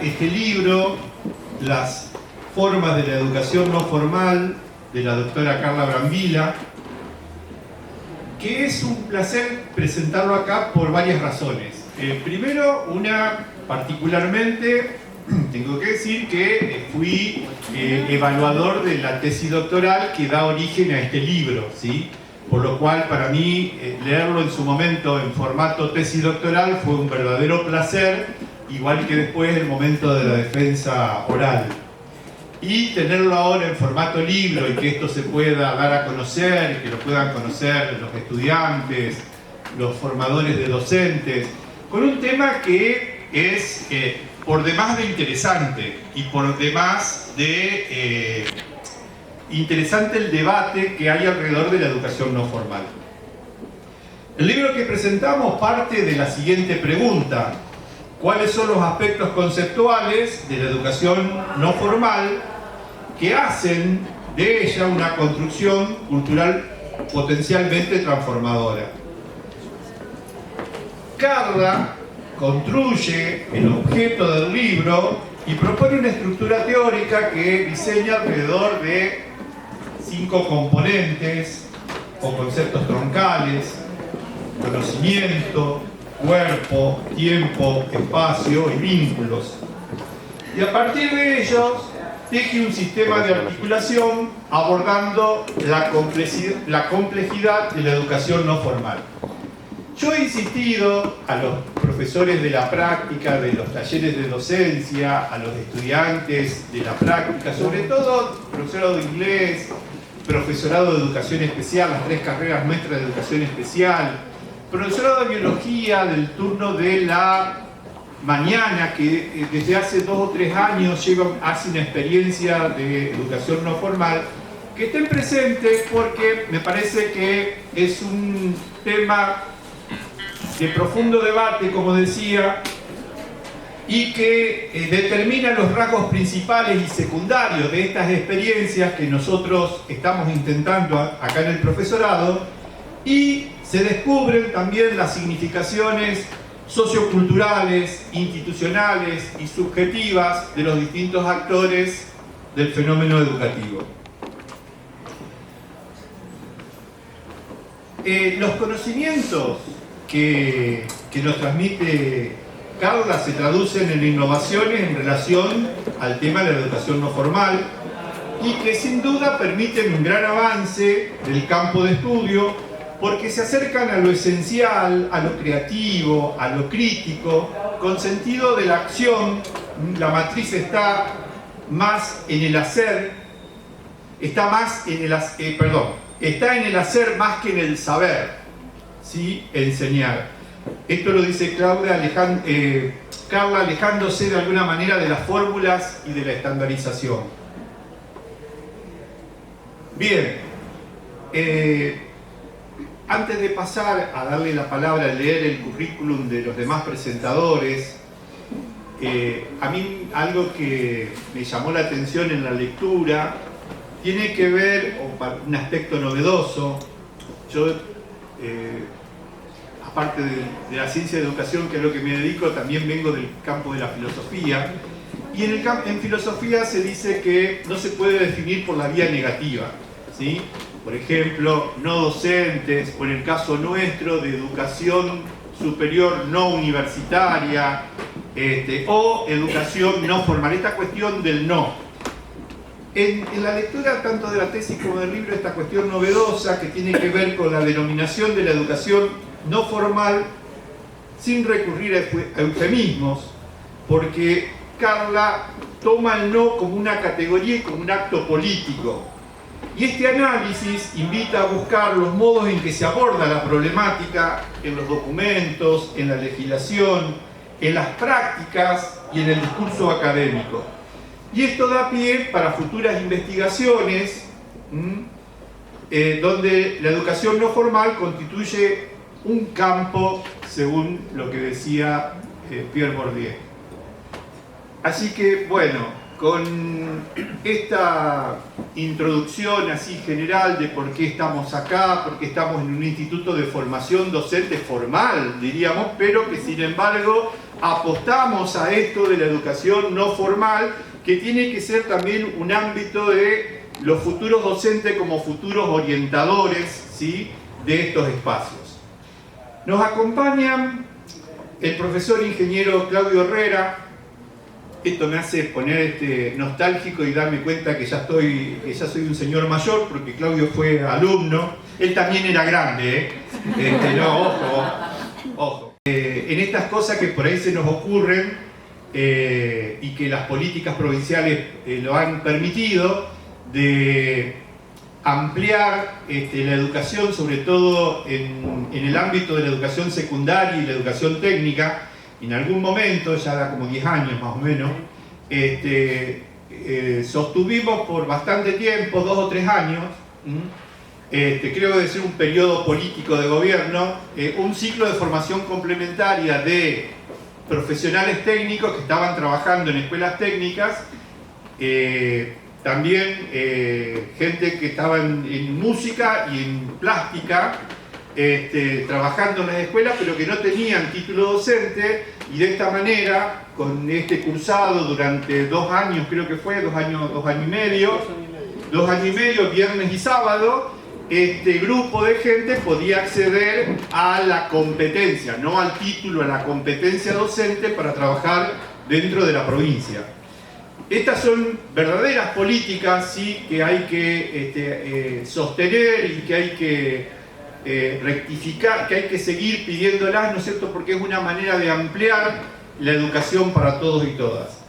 este libro, Las formas de la educación no formal, de la doctora Carla Brambilla, que es un placer presentarlo acá por varias razones. Primero, una particularmente, tengo que decir que fui evaluador de la tesis doctoral que da origen a este libro, ¿sí? Por lo cual, para mí, leerlo en su momento en formato tesis doctoral fue un verdadero placer, igual que después el momento de la defensa oral. Y tenerlo ahora en formato libro y que esto se pueda dar a conocer, y que lo puedan conocer los estudiantes, los formadores de docentes, con un tema que es por demás de interesante y por demás de interesante el debate que hay alrededor de la educación no formal. El libro que presentamos parte de la siguiente pregunta: ¿cuáles son los aspectos conceptuales de la educación no formal que hacen de ella una construcción cultural potencialmente transformadora? Carla construye el objeto del libro y propone una estructura teórica que diseña alrededor de 5 componentes o conceptos troncales: conocimiento, cuerpo, tiempo, espacio y vínculos. Y a partir de ellos teje un sistema de articulación abordando la complejidad de la educación no formal. Yo he insistido a los profesores de la práctica, de los talleres de docencia, a los estudiantes de la práctica, sobre todo profesorado de inglés, profesorado de educación especial, las 3 carreras nuestras de educación especial, profesorado de biología del turno de la mañana, que desde hace 2 o 3 años hacen una experiencia de educación no formal, que estén presentes porque me parece que es un tema de profundo debate, como decía, y que determina los rasgos principales y secundarios de estas experiencias que nosotros estamos intentando acá en el profesorado, y se descubren también las significaciones socioculturales, institucionales y subjetivas de los distintos actores del fenómeno educativo. Los conocimientos que nos transmite Carla se traducen en innovaciones en relación al tema de la educación no formal y que sin duda permiten un gran avance del campo de estudio porque se acercan a lo esencial, a lo creativo, a lo crítico, con sentido de la acción. La matriz está más en el hacer, está en el hacer más que en el saber, ¿sí? Enseñar. Esto lo dice Carla, alejándose de alguna manera de las fórmulas y de la estandarización. Bien, antes de pasar a darle la palabra a leer el currículum de los demás presentadores, a mí algo que me llamó la atención en la lectura tiene que ver, o un aspecto novedoso. Yo, aparte de la ciencia de educación, que es lo que me dedico, también vengo del campo de la filosofía. Y en filosofía se dice que no se puede definir por la vía negativa, ¿sí? Por ejemplo, no docentes, o en el caso nuestro, de educación superior no universitaria, o educación no formal. Esta cuestión del no. En la lectura tanto de la tesis como del libro, esta cuestión novedosa que tiene que ver con la denominación de la educación no formal, sin recurrir a eufemismos, porque Carla toma el no como una categoría y como un acto político. Y este análisis invita a buscar los modos en que se aborda la problemática en los documentos, en la legislación, en las prácticas y en el discurso académico. Y esto da pie para futuras investigaciones donde la educación no formal constituye un campo, según lo que decía Pierre Bourdieu. Así que, bueno, con esta introducción así general de por qué estamos acá, porque estamos en un instituto de formación docente formal, diríamos, pero que sin embargo apostamos a esto de la educación no formal, que tiene que ser también un ámbito de los futuros docentes como futuros orientadores, ¿sí?, de estos espacios. Nos acompañan el profesor ingeniero Claudio Herrera. Esto me hace poner nostálgico y darme cuenta que ya soy un señor mayor, porque Claudio fue alumno. Él también era grande, no, ojo. En estas cosas que por ahí se nos ocurren y que las políticas provinciales lo han permitido, de ampliar la educación, sobre todo en el ámbito de la educación secundaria y la educación técnica. En algún momento, ya da como 10 años más o menos, sostuvimos por bastante tiempo, 2 o 3 años, creo que ser un periodo político de gobierno, un ciclo de formación complementaria de profesionales técnicos que estaban trabajando en escuelas técnicas, también gente que estaba en música y en plástica, trabajando en las escuelas, pero que no tenían título docente, y de esta manera, con este cursado durante 2 años, creo que fue, 2 años y medio, viernes y sábado, este grupo de gente podía acceder a la competencia, no al título, a la competencia docente para trabajar dentro de la provincia. Estas son verdaderas políticas, sí, que hay que sostener y que hay que rectificar, que hay que seguir pidiéndolas, ¿no es cierto?, porque es una manera de ampliar la educación para todos y todas.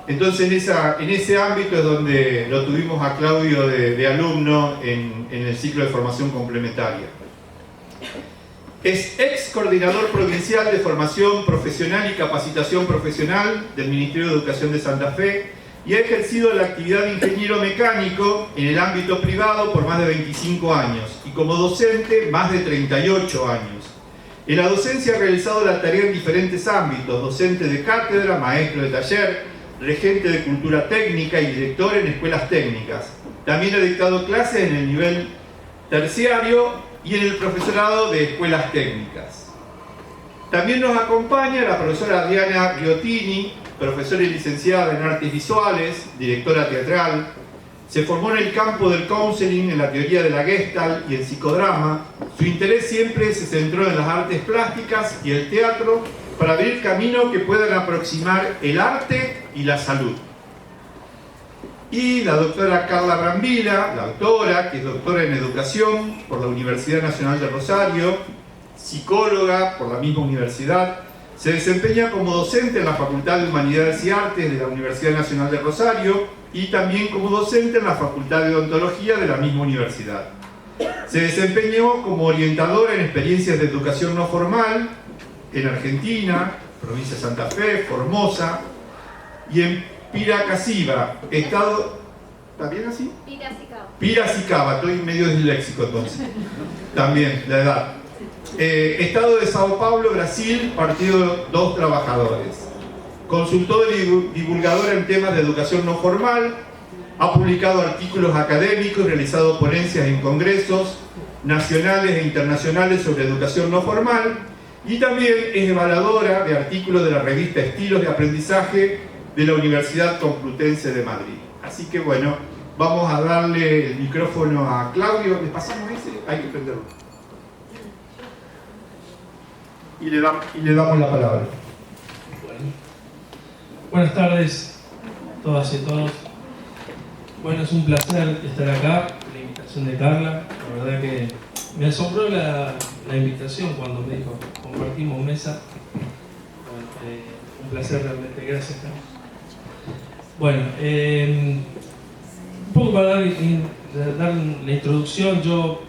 Entonces en ese ámbito es donde lo tuvimos a Claudio de alumno en el ciclo de formación complementaria. Es ex coordinador provincial de formación profesional y capacitación profesional del Ministerio de Educación de Santa Fe y ha ejercido la actividad de ingeniero mecánico en el ámbito privado por más de 25 años y como docente más de 38 años. En la docencia ha realizado la tarea en diferentes ámbitos: docente de cátedra, maestro de taller, regente de cultura técnica y director en escuelas técnicas. También ha dictado clases en el nivel terciario y en el profesorado de escuelas técnicas. También nos acompaña la profesora Diana Riottini, profesora y licenciada en artes visuales, directora teatral. Se formó en el campo del counseling, en la teoría de la Gestalt y el psicodrama. Su interés siempre se centró en las artes plásticas y el teatro para abrir caminos que puedan aproximar el arte y la salud. Y la doctora Carla Brambila, la doctora, que es doctora en educación por la Universidad Nacional de Rosario, psicóloga por la misma universidad, se desempeña como docente en la Facultad de Humanidades y Artes de la Universidad Nacional de Rosario y también como docente en la Facultad de Odontología de la misma universidad. Se desempeñó como orientadora en experiencias de educación no formal en Argentina, provincia de Santa Fe, Formosa, y en Piracicaba, estado... ¿Está bien así? Piracicaba, estoy medio disléxico entonces. También, la edad. Estado de Sao Paulo, Brasil, Partido 2 Trabajadores. Consultor y divulgador en temas de educación no formal, ha publicado artículos académicos, realizado ponencias en congresos nacionales e internacionales sobre educación no formal, y también es evaluadora de artículos de la revista Estilos de Aprendizaje de la Universidad Complutense de Madrid. Así que bueno, vamos a darle el micrófono a Claudio. ¿Le pasamos ese? Hay que prenderlo. Y le damos la palabra. Bueno. Buenas tardes a todas y todos. Bueno, es un placer estar acá, la invitación de Carla. La verdad que me asombró la invitación cuando me dijo compartimos mesa. Bueno, un placer realmente, gracias Carla. Bueno, un poco para dar la introducción, yo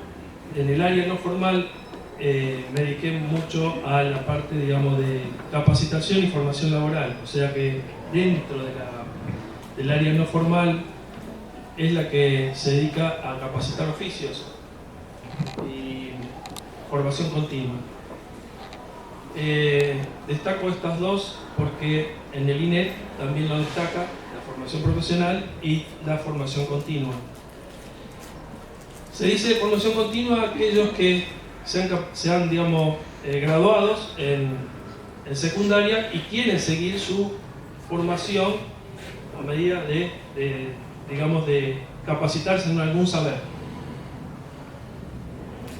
en el área no formal me dediqué mucho a la parte, digamos, de capacitación y formación laboral, o sea que dentro del área no formal es la que se dedica a capacitar oficios y formación continua. Destaco estas dos porque en el INET también lo destaca la formación profesional y la formación continua. Se dice formación continua a aquellos que sean digamos, graduados en en secundaria y quieren seguir su formación a medida digamos, de capacitarse en algún saber.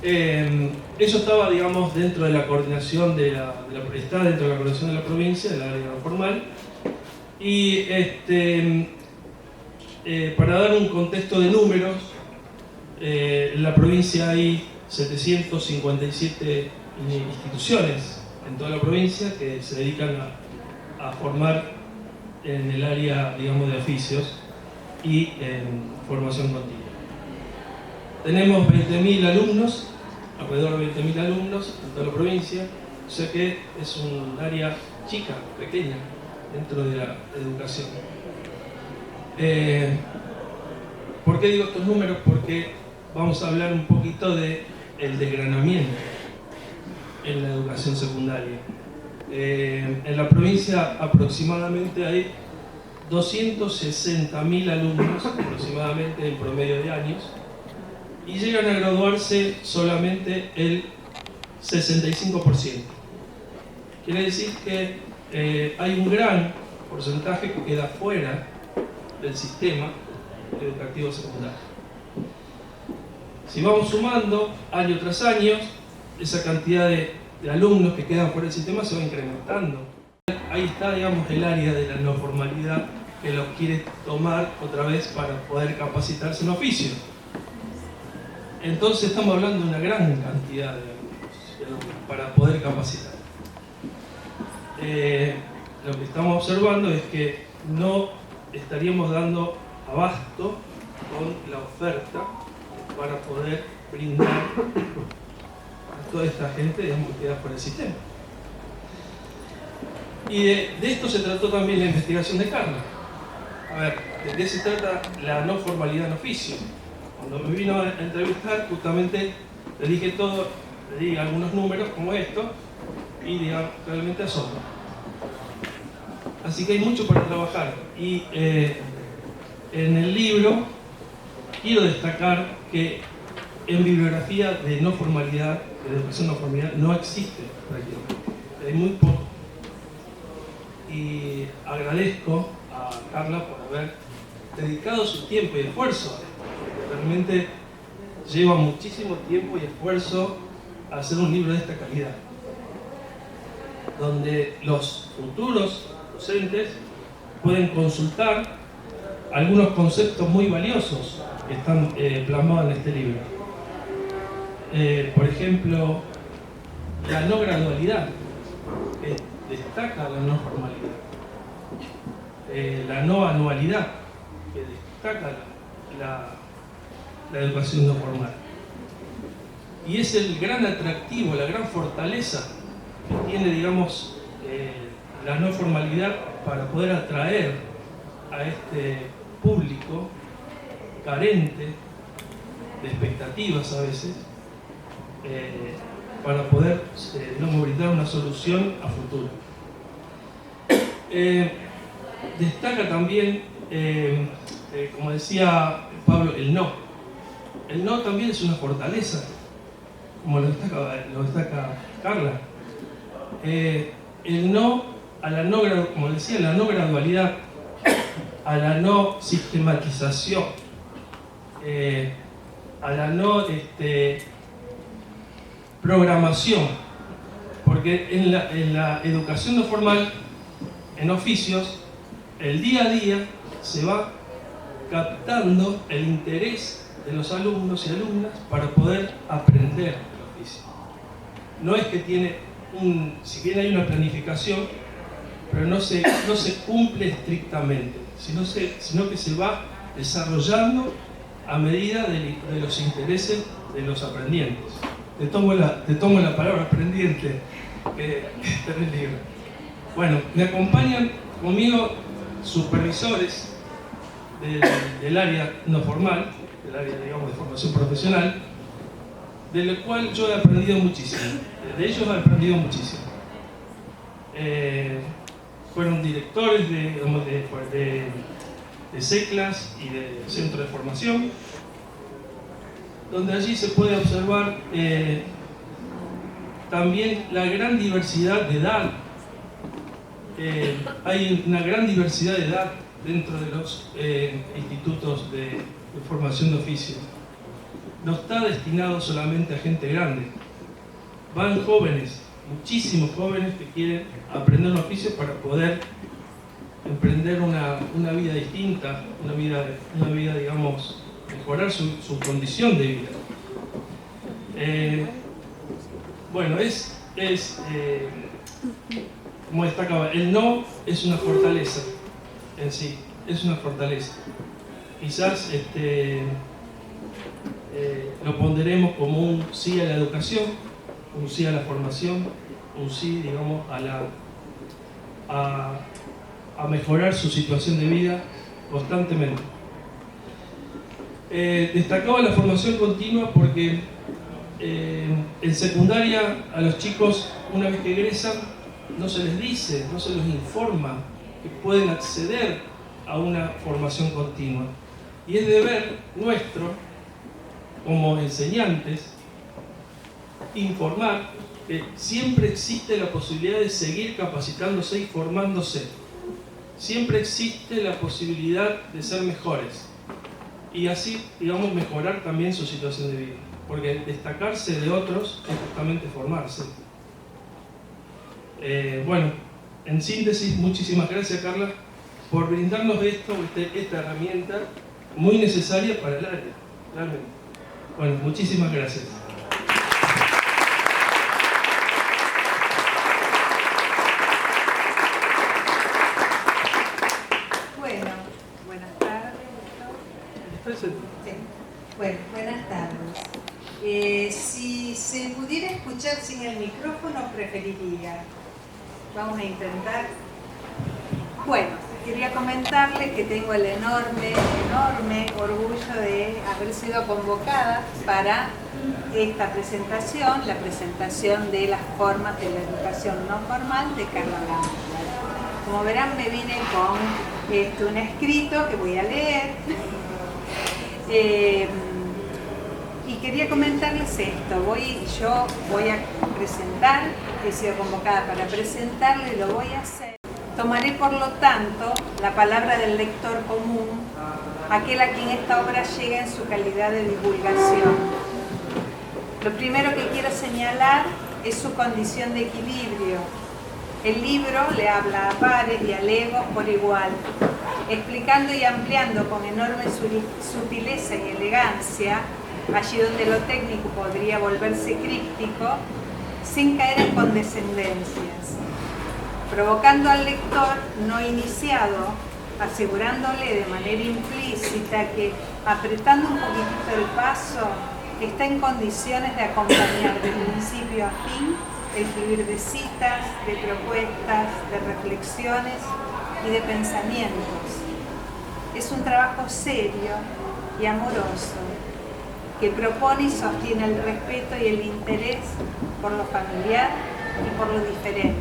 Eso estaba, digamos, dentro de la coordinación está dentro de la coordinación de la provincia, del área no formal. Y para dar un contexto de números, en la provincia hay 757 instituciones en toda la provincia que se dedican a formar en el área, digamos, de oficios y en formación continua. Tenemos 20.000 alumnos, alrededor de 20.000 alumnos en toda la provincia, o sea que es un área chica, pequeña, dentro de la educación. ¿Por qué digo estos números? Porque vamos a hablar un poquito del desgranamiento en la educación secundaria. En la provincia aproximadamente hay 260.000 alumnos, aproximadamente en promedio de años, y llegan a graduarse solamente el 65%. Quiere decir que hay un gran porcentaje que queda fuera del sistema educativo secundario. Si vamos sumando año tras año, esa cantidad de alumnos que quedan fuera del sistema se va incrementando. Ahí está, digamos, el área de la no formalidad que los quiere tomar otra vez para poder capacitarse en oficio. Entonces estamos hablando de una gran cantidad de alumnos para poder capacitar. Lo que estamos observando es que no estaríamos dando abasto con la oferta para poder brindar a toda esta gente, digamos, que queda por el sistema. Y de esto se trató también la investigación de Carla. A ver, ¿de qué se trata la no formalidad en oficio? Cuando me vino a entrevistar, justamente le dije todo, le di algunos números como estos, y digamos, realmente asombra. Así que hay mucho para trabajar. Y en el libro quiero destacar que en bibliografía de no formalidad, de educación no formalidad, no existe prácticamente. Hay muy poco. Y agradezco a Carla por haber dedicado su tiempo y esfuerzo, porque realmente lleva muchísimo tiempo y esfuerzo a hacer un libro de esta calidad, donde los futuros docentes pueden consultar algunos conceptos muy valiosos que están plasmados en este libro. Por ejemplo, la no gradualidad, que destaca la no formalidad. La no anualidad, que destaca la educación no formal. Y es el gran atractivo, la gran fortaleza que tiene, digamos, la no formalidad para poder atraer a este público carente de expectativas a veces, para poder brindar una solución a futuro. Destaca también, como decía Pablo, el no. El no también es una fortaleza, como lo destaca Carla. El no a la no, como decía, la no gradualidad, a la no sistematización, a la no programación, porque en la educación no formal, en oficios, el día a día se va captando el interés de los alumnos y alumnas para poder aprender el oficio. No es que tiene si bien hay una planificación, pero no se cumple estrictamente, sino que se va desarrollando a medida de los intereses de los aprendientes. Te tomo la palabra aprendiente que está en el libro. Bueno, me acompañan conmigo supervisores del área no formal, del área, digamos, de formación profesional, de lo cual yo he aprendido muchísimo. De ellos he aprendido muchísimo. Fueron directores de CECLAS y de centro de formación, donde allí se puede observar también la gran diversidad de edad hay una gran diversidad de edad dentro de los institutos de formación de oficios. No está destinado solamente a gente grande. Van jóvenes, muchísimos jóvenes que quieren aprender un oficio para poder emprender una vida distinta, una vida, digamos, mejorar su condición de vida. Bueno, como destacaba, el no es una fortaleza en sí, es una fortaleza. Quizás lo ponderemos como un sí a la educación, un sí a la formación, un sí, digamos, a mejorar su situación de vida constantemente. Destacaba la formación continua porque en secundaria a los chicos, una vez que egresan, no se les dice, no se los informa que pueden acceder a una formación continua. Y es deber nuestro, como enseñantes, informar que siempre existe la posibilidad de seguir capacitándose y formándose. Siempre existe la posibilidad de ser mejores. Y así, digamos, mejorar también su situación de vida. Porque destacarse de otros es justamente formarse. Bueno, en síntesis, muchísimas gracias, Carla, por brindarnos esta herramienta muy necesaria para el área, realmente. Bueno, muchísimas gracias. Bueno, buenas tardes. Presente. Sí. Bueno, buenas tardes. Si se pudiera escuchar sin el micrófono, preferiría. Vamos a intentar. Bueno, quería comentarles que tengo el enorme orgullo de haber sido convocada para esta presentación, la presentación de las formas de la educación no formal de Carla Blanco. Como verán, me vine con un escrito que voy a leer. Y quería comentarles esto. Yo voy a presentar, he sido convocada para presentarlo y lo voy a hacer. Tomaré, por lo tanto, la palabra del lector común, aquel a quien esta obra llega en su calidad de divulgación. Lo primero que quiero señalar es su condición de equilibrio. El libro le habla a pares y a legos por igual, explicando y ampliando con enorme sutileza y elegancia, allí donde lo técnico podría volverse críptico, sin caer en condescendencias, provocando al lector no iniciado, asegurándole de manera implícita que, apretando un poquitito el paso, está en condiciones de acompañar de principio a fin el fluir de citas, de propuestas, de reflexiones y de pensamientos. Es un trabajo serio y amoroso que propone y sostiene el respeto y el interés por lo familiar y por lo diferente,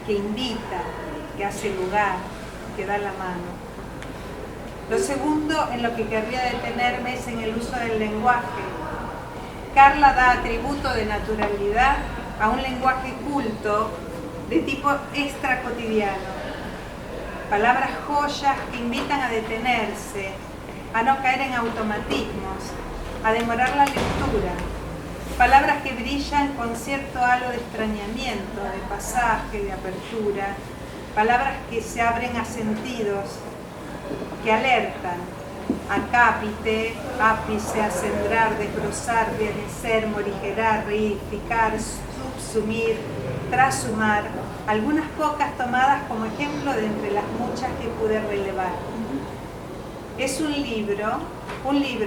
que invita, que hace lugar, que da la mano. Lo segundo en lo que querría detenerme es en el uso del lenguaje. Carla da atributo de naturalidad a un lenguaje culto de tipo extracotidiano. Palabras joyas que invitan a detenerse, a no caer en automatismos, a demorar la lectura. Palabras que brillan con cierto halo de extrañamiento, de pasaje, de apertura. Palabras que se abren a sentidos, que alertan, a cápite, ápice, acendrar, desbrozar, desdecer, morigerar, reificar, subsumir, trashumar, algunas pocas tomadas como ejemplo de entre las muchas que pude relevar. Es un libro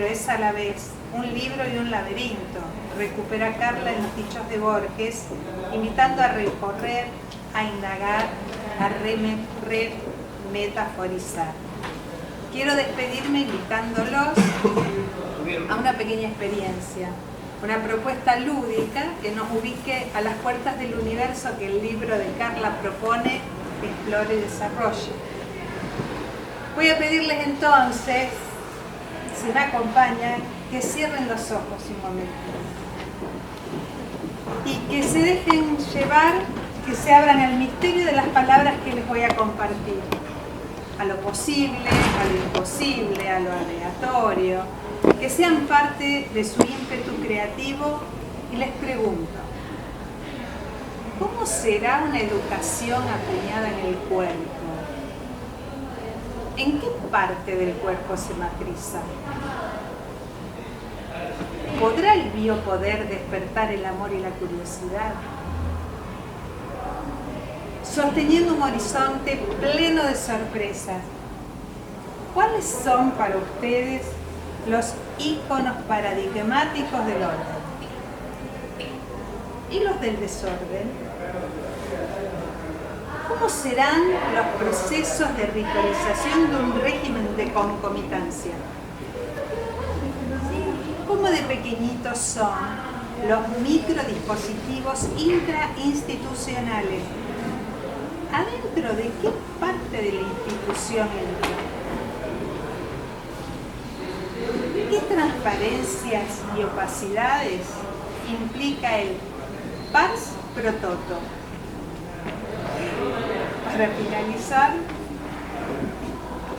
es a la vez un libro y un laberinto, recupera Carla en los dichos de Borges, invitando a recorrer, a indagar, a remetaforizar. Quiero despedirme invitándolos a una pequeña experiencia, una propuesta lúdica que nos ubique a las puertas del universo que el libro de Carla propone, explore y desarrolle. Voy a pedirles entonces, si me acompañan, que cierren los ojos un momento y que se dejen llevar que se abran al misterio de las palabras que les voy a compartir, a lo posible, a lo imposible, a lo aleatorio, que sean parte de su ímpetu creativo. Y les pregunto, ¿cómo será una educación acuñada en el cuerpo? ¿En qué parte del cuerpo se matriza? ¿Podrá el biopoder despertar el amor y la curiosidad? Sosteniendo un horizonte pleno de sorpresas, ¿cuáles son para ustedes los íconos paradigmáticos del orden? ¿Y los del desorden? ¿Cómo serán los procesos de ritualización de un régimen de concomitancia? ¿Cómo de pequeñitos son los microdispositivos intrainstitucionales? ¿Adentro de qué parte de la institución entra? ¿Qué transparencias y opacidades implica el pars pro toto? Para finalizar,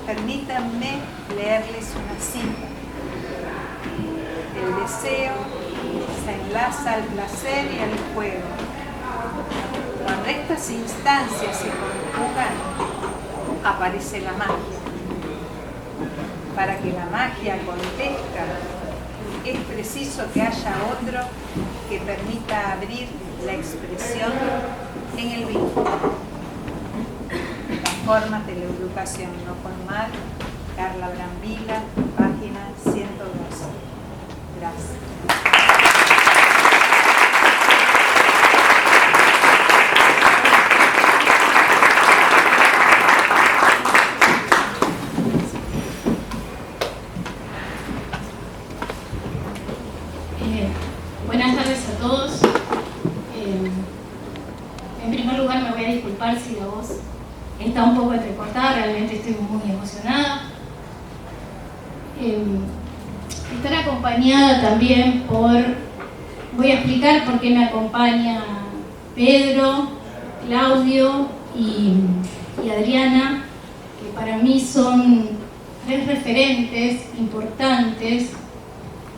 permítanme leerles una cita. El deseo se enlaza al placer y al juego. Cuando estas instancias se conjugan, aparece la magia. Para que la magia acontezca, es preciso que haya otro que permita abrir la expresión en el vínculo. Las formas de la educación no formal, Carla Brambila, página 112. Gracias. Buenas tardes a todos. En primer lugar me voy a disculpar si la voz está un poco entrecortada, realmente estoy muy emocionada. Estar acompañada también voy a explicar por qué me acompaña Pedro, Claudio y Adriana, que para mí son tres referentes importantes,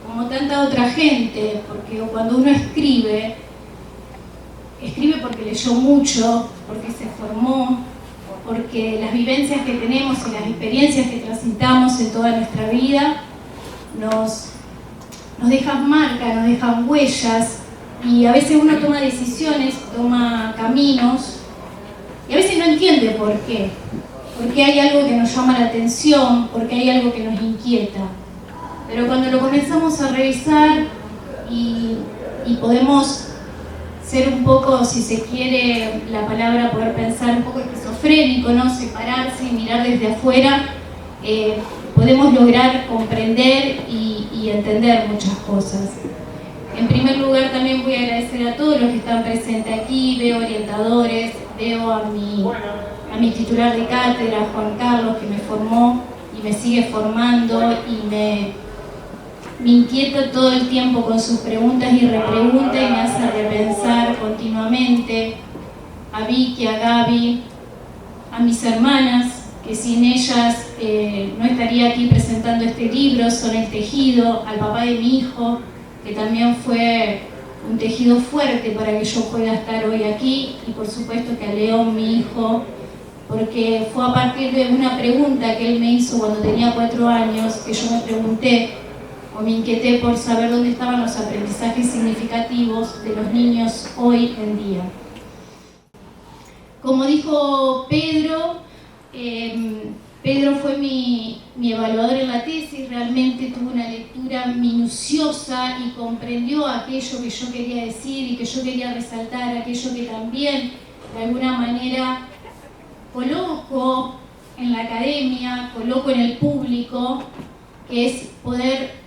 como tanta otra gente, porque cuando uno escribe porque leyó mucho, porque se formó, porque las vivencias que tenemos y las experiencias que transitamos en toda nuestra vida nos dejan marcas, nos dejan huellas, y a veces uno toma decisiones, toma caminos, y a veces no entiende por qué. Porque hay algo que nos llama la atención, porque hay algo que nos inquieta. Pero cuando lo comenzamos a revisar y podemos ser un poco, si se quiere la palabra, poder pensar un poco esquizofrénico, ¿no? Separarse y mirar desde afuera, podemos lograr comprender y entender muchas cosas. En primer lugar, también voy a agradecer a todos los que están presentes aquí. Veo orientadores, veo a mi titular de cátedra, Juan Carlos, que me formó y me sigue formando y me inquieta todo el tiempo con sus preguntas y repreguntas y me hace repensar continuamente. A Vicky, a Gaby, a mis hermanas, que sin ellas no estaría aquí presentando este libro, Son el Tejido, al papá de mi hijo, que también fue un tejido fuerte para que yo pueda estar hoy aquí, y por supuesto que a León, mi hijo, porque fue a partir de una pregunta que él me hizo cuando tenía 4 años, que yo me pregunté o me inquieté por saber dónde estaban los aprendizajes significativos de los niños hoy en día. Como dijo Pedro, Pedro fue mi evaluador en la tesis, realmente tuvo una lectura minuciosa y comprendió aquello que yo quería decir y que yo quería resaltar, aquello que también de alguna manera coloco en la academia, coloco en el público, que es poder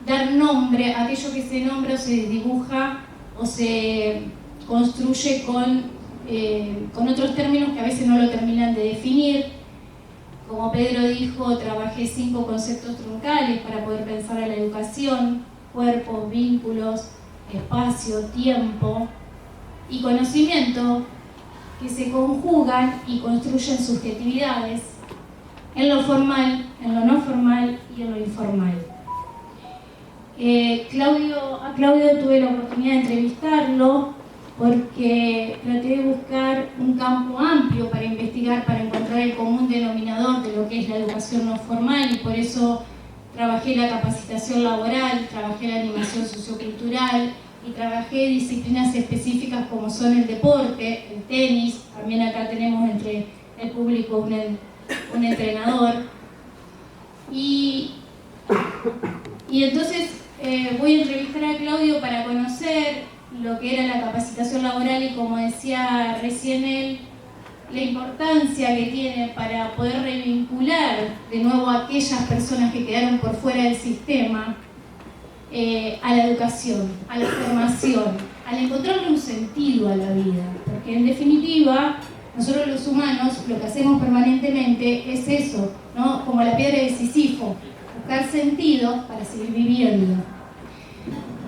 dar nombre a aquello que se nombra o se dibuja o se construye con otros términos que a veces no lo terminan de definir. Como Pedro dijo, trabajé 5 conceptos truncales para poder pensar en la educación: cuerpo, vínculos, espacio, tiempo y conocimiento. que se conjugan y construyen subjetividades en lo formal, en lo no formal y en lo informal. A Claudio tuve la oportunidad de entrevistarlo porque traté de buscar un campo amplio para investigar, para encontrar el común denominador de lo que es la educación no formal, y por eso trabajé la capacitación laboral, trabajé la animación sociocultural y trabajé disciplinas específicas como son el deporte, el tenis. También acá tenemos entre el público un entrenador. Y entonces voy a entrevistar a Claudio para conocer lo que era la capacitación laboral y, como decía recién él, la importancia que tiene para poder revincular de nuevo a aquellas personas que quedaron por fuera del sistema a la educación, a la formación, al encontrarle un sentido a la vida, porque en definitiva nosotros los humanos lo que hacemos permanentemente es eso, ¿no? Como la piedra de Sísifo, buscar sentido para seguir viviendo.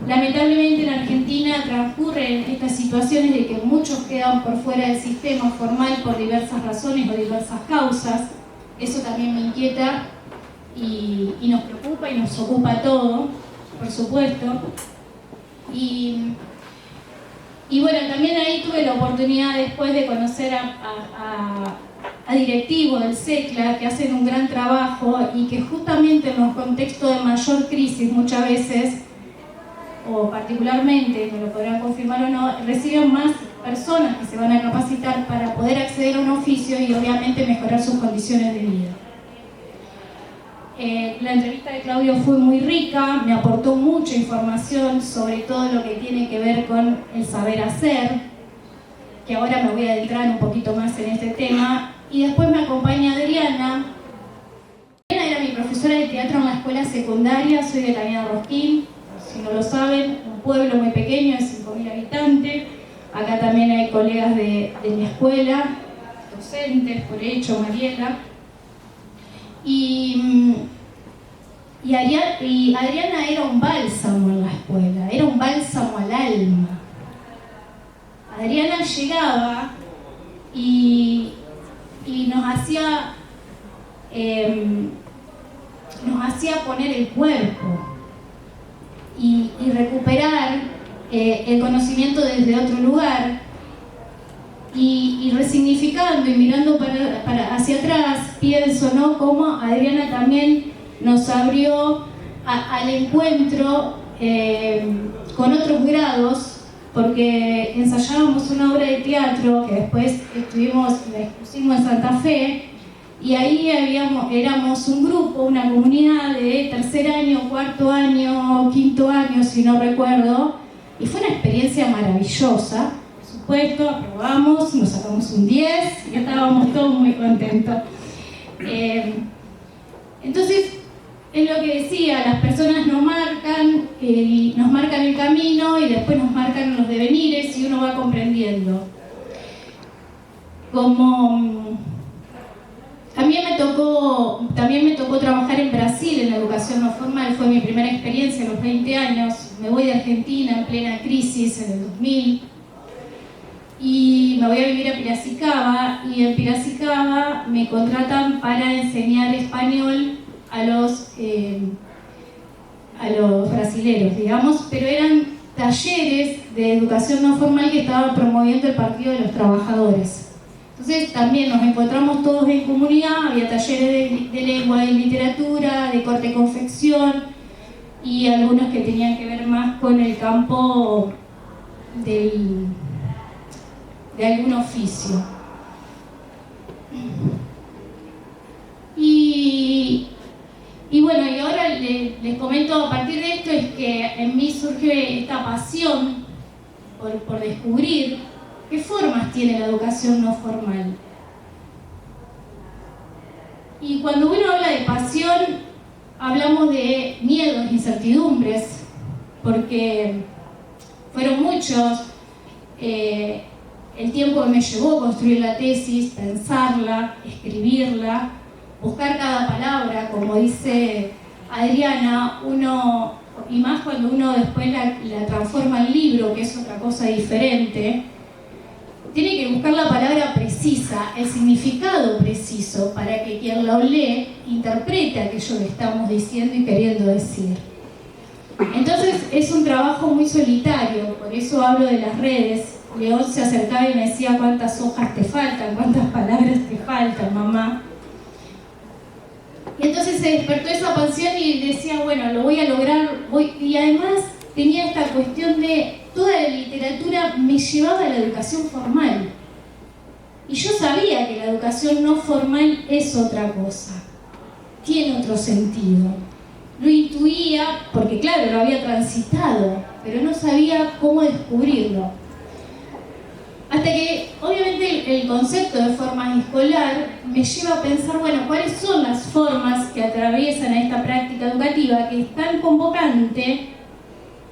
Lamentablemente en Argentina transcurren estas situaciones de que muchos quedan por fuera del sistema formal por diversas razones o diversas causas. Eso también me inquieta y nos preocupa y nos ocupa a todos, por supuesto. Y bueno, también ahí tuve la oportunidad después de conocer a directivos del CECLA que hacen un gran trabajo y que justamente en los contextos de mayor crisis muchas veces, o particularmente, me lo podrán confirmar o no, reciben más personas que se van a capacitar para poder acceder a un oficio y obviamente mejorar sus condiciones de vida. La entrevista de Claudio fue muy rica, me aportó mucha información sobre todo lo que tiene que ver con el saber hacer, que ahora me voy a adentrar un poquito más en este tema, y después me acompaña Adriana. Adriana era mi profesora de teatro en la escuela secundaria, soy de Cañada Rosquín, si no lo saben, un pueblo muy pequeño de 5.000 habitantes. Acá también hay colegas de mi escuela, docentes, por hecho, Mariela. Y Adriana era un bálsamo en la escuela, era un bálsamo al alma. Adriana llegaba y nos hacía poner el cuerpo y recuperar el conocimiento desde otro lugar y resignificando y mirando hacia atrás, pienso, ¿no?, cómo Adriana también nos abrió al encuentro con otros grados, porque ensayábamos una obra de teatro que después la expusimos en Santa Fe, y ahí éramos un grupo, una comunidad de tercer año, cuarto año, quinto año, si no recuerdo, y fue una experiencia maravillosa. Por supuesto, aprobamos, nos sacamos un 10 y estábamos todos muy contentos. Entonces, es lo que decía, las personas nos marcan el camino y después nos marcan los devenires y uno va comprendiendo. También me tocó trabajar en Brasil en la educación no formal, fue mi primera experiencia a los 20 años. Me voy de Argentina en plena crisis en el 2000 y me voy a vivir a Piracicaba, y en Piracicaba me contratan para enseñar español a los brasileros, digamos, pero eran talleres de educación no formal que estaba promoviendo el Partido de los Trabajadores. Entonces también nos encontramos todos en comunidad, había talleres de lengua y literatura, de corte y confección, y algunos que tenían que ver más con el campo de algún oficio. Y bueno, y ahora les comento, a partir de esto es que en mí surge esta pasión por descubrir qué formas tiene la educación no formal. Y cuando uno habla de pasión, hablamos de miedos, incertidumbres, porque fueron muchos el tiempo que me llevó a construir la tesis, pensarla, escribirla, buscar cada palabra, como dice Adriana, y más cuando uno después la transforma en libro, que es otra cosa diferente. tiene que buscar la palabra precisa, el significado preciso, para que quien lo lee interprete aquello que estamos diciendo y queriendo decir. Entonces es un trabajo muy solitario, por eso hablo de las redes. León se acercaba y me decía: ¿cuántas hojas te faltan? ¿Cuántas palabras te faltan, mamá? Y entonces se despertó esa pasión y decía: bueno, lo voy a lograr. Y además tenía esta cuestión de toda la literatura me llevaba a la educación formal. Y yo sabía que la educación no formal es otra cosa, tiene otro sentido. Lo intuía porque, claro, lo había transitado, pero no sabía cómo descubrirlo. Hasta que, obviamente, el concepto de forma escolar me lleva a pensar, bueno, ¿cuáles son las formas que atraviesan a esta práctica educativa que es tan convocante,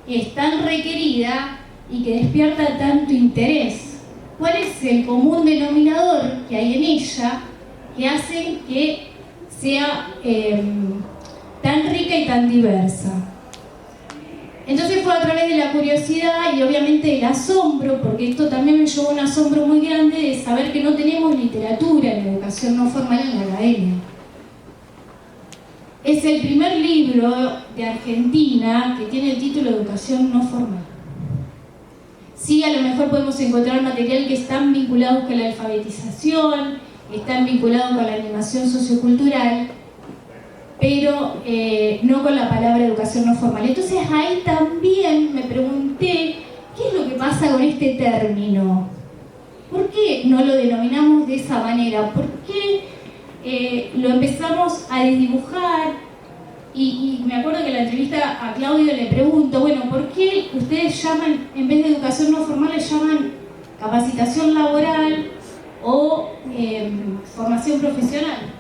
que es tan requerida y que despierta tanto interés? ¿Cuál es el común denominador que hay en ella que hace que sea tan rica y tan diversa? Entonces fue a través de la curiosidad y obviamente el asombro, porque esto también me llevó a un asombro muy grande de saber que no tenemos literatura en educación no formal en la academia. Es el primer libro de Argentina que tiene el título de Educación no formal. Sí, a lo mejor podemos encontrar material que están vinculados con la alfabetización, están vinculados con la animación sociocultural, pero no con la palabra educación no formal. Entonces ahí también me pregunté, ¿qué es lo que pasa con este término? ¿Por qué no lo denominamos de esa manera? ¿Por qué lo empezamos a desdibujar? Y me acuerdo que en la entrevista a Claudio le pregunto, bueno, ¿por qué ustedes llaman, en vez de educación no formal, le llaman capacitación laboral o formación profesional?